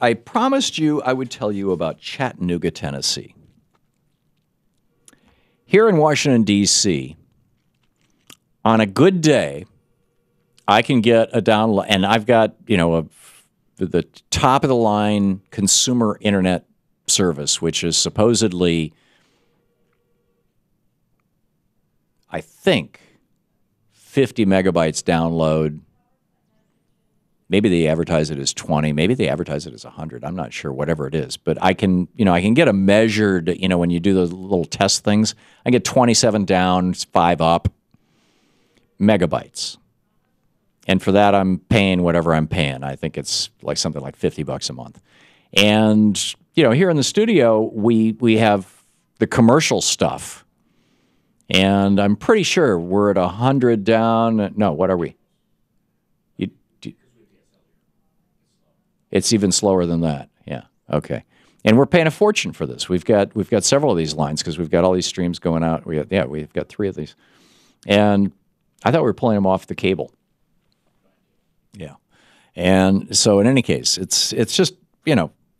I promised you I would tell you about Chattanooga, Tennessee. Here in Washington, D.C., on a good day, I can get a download, and I've got, the top of the line consumer internet service, which is supposedly, I think, 50 megabytes download. Maybe they advertise it as 20. Maybe they advertise it as 100. I'm not sure, whatever it is. But I can get a measured, when you do the little test things, I get 27 down, 5 up megabytes. And for that, I'm paying whatever I'm paying. I think it's like something like $50 a month. And, here in the studio, we have the commercial stuff. And I'm pretty sure we're at 100 down. No, what are we? It's even slower than that. Yeah. Okay. And we're paying a fortune for this. We've got several of these lines because we've got all these streams going out. We've got 3 of these. And I thought we were pulling them off the cable. Yeah. And so in any case, it's just,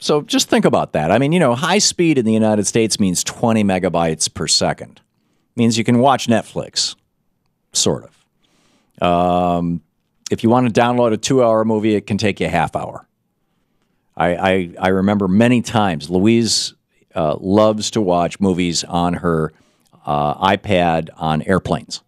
so just think about that. I mean, high speed in the United States means 20 megabytes per second. Means you can watch Netflix, sort of. If you want to download a 2-hour movie, it can take you a half hour. I remember many times Louise loves to watch movies on her iPad on airplanes.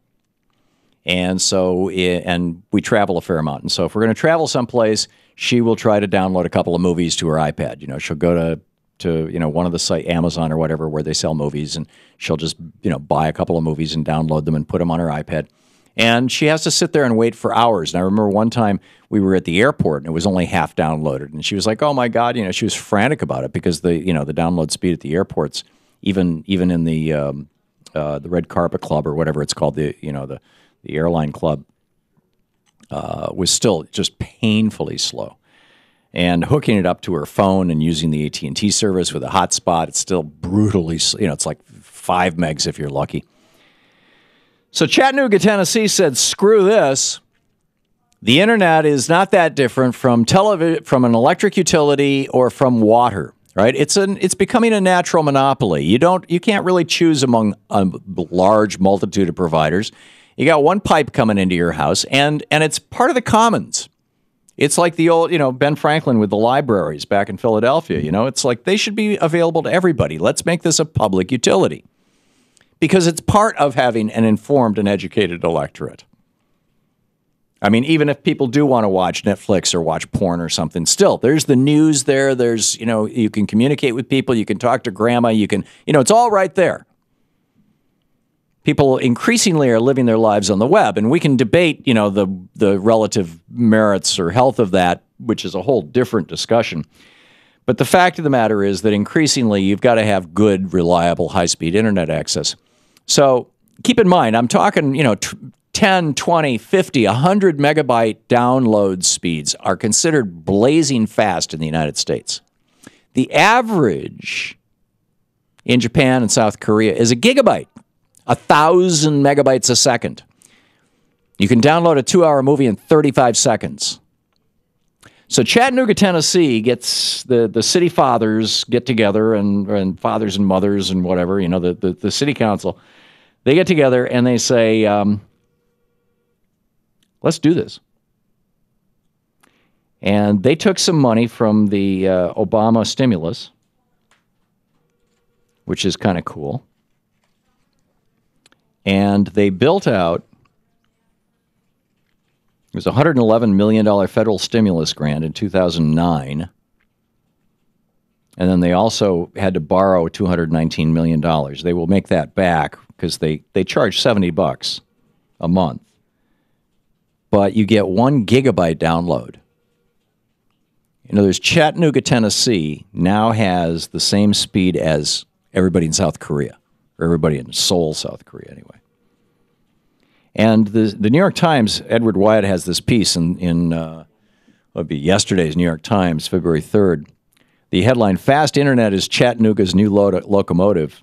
And so, and we travel a fair amount. And so if we're going to travel someplace, she will try to download a couple of movies to her iPad. She'll go to one of the site, Amazon or whatever, where they sell movies, and she'll just, buy a couple of movies and download them and put them on her iPad. And she has to sit there and wait for hours. And I remember one time we were at the airport and it was only half downloaded. And she was like, "Oh my God," she was frantic about it because the download speed at the airports, even in the Red Carpet Club or whatever it's called, the airline club, was still just painfully slow. And hooking it up to her phone and using the AT&T service with a hotspot, it's still brutally, it's like 5 megs if you're lucky. So Chattanooga, Tennessee said, screw this. The internet is not that different from from an electric utility or from water, right? It's becoming a natural monopoly. You can't really choose among a large multitude of providers. You got one pipe coming into your house, and it's part of the commons. It's like the old, Ben Franklin with the libraries back in Philadelphia. It's like they should be available to everybody. Let's make this a public utility. Because it's part of having an informed and educated electorate. I mean, even if people do want to watch Netflix or watch porn or something, still, there's the news there. There's, you can communicate with people. You can talk to grandma. You can, it's all right there. People increasingly are living their lives on the web, and we can debate, the relative merits or health of that, which is a whole different discussion. But the fact of the matter is that increasingly you've got to have good, reliable, high-speed internet access. So keep in mind, I'm talking, 10, 20, 50, 100 megabyte download speeds are considered blazing fast in the United States. The average in Japan and South Korea is a gigabyte, 1,000 megabytes a second. You can download a 2-hour movie in 35 seconds. So Chattanooga, Tennessee gets the city fathers get together and fathers and mothers and whatever, the city council. They get together and they say, let's do this. And they took some money from the Obama stimulus, which is kind of cool. And they built out, it was a $111 million federal stimulus grant in 2009. And then they also had to borrow $219 million. They will make that back because they charge $70 a month. But you get 1 gigabyte download. There's Chattanooga, Tennessee now has the same speed as everybody in South Korea, or everybody in Seoul, South Korea, anyway. And the New York Times, Edward Wyatt has this piece in what would be yesterday's New York Times, February 3rd. The headline, "Fast Internet is Chattanooga's new locomotive."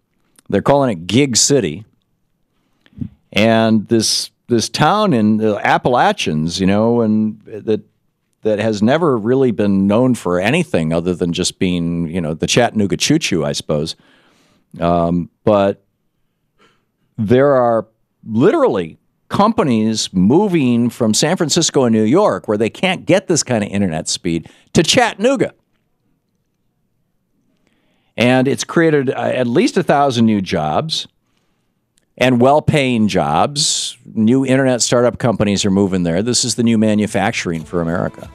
They're calling it Gig City. And this town in the Appalachians, and that that has never really been known for anything other than just being, the Chattanooga choo-choo, I suppose. But there are literally companies moving from San Francisco and New York, where they can't get this kind of internet speed, to Chattanooga. And it's created at least 1,000 new jobs and well-paying jobs. New internet startup companies are moving there. This is the new manufacturing for America.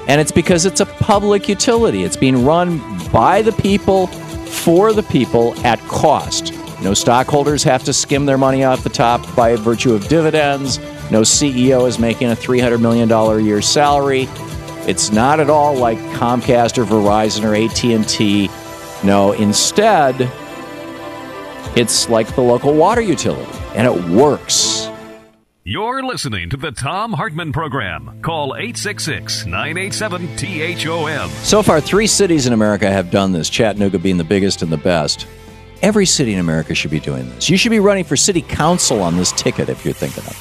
And it's because it's a public utility. It's being run by the people, for the people, at cost. No stockholders have to skim their money off the top by virtue of dividends. No CEO is making a $300 million a year salary. It's not at all like Comcast or Verizon or AT&T. No, instead, it's like the local water utility, and it works. You're listening to the Thom Hartmann Program. Call 866-987-THOM. So far, 3 cities in America have done this, Chattanooga being the biggest and the best. Every city in America should be doing this. You should be running for city council on this ticket if you're thinking of it.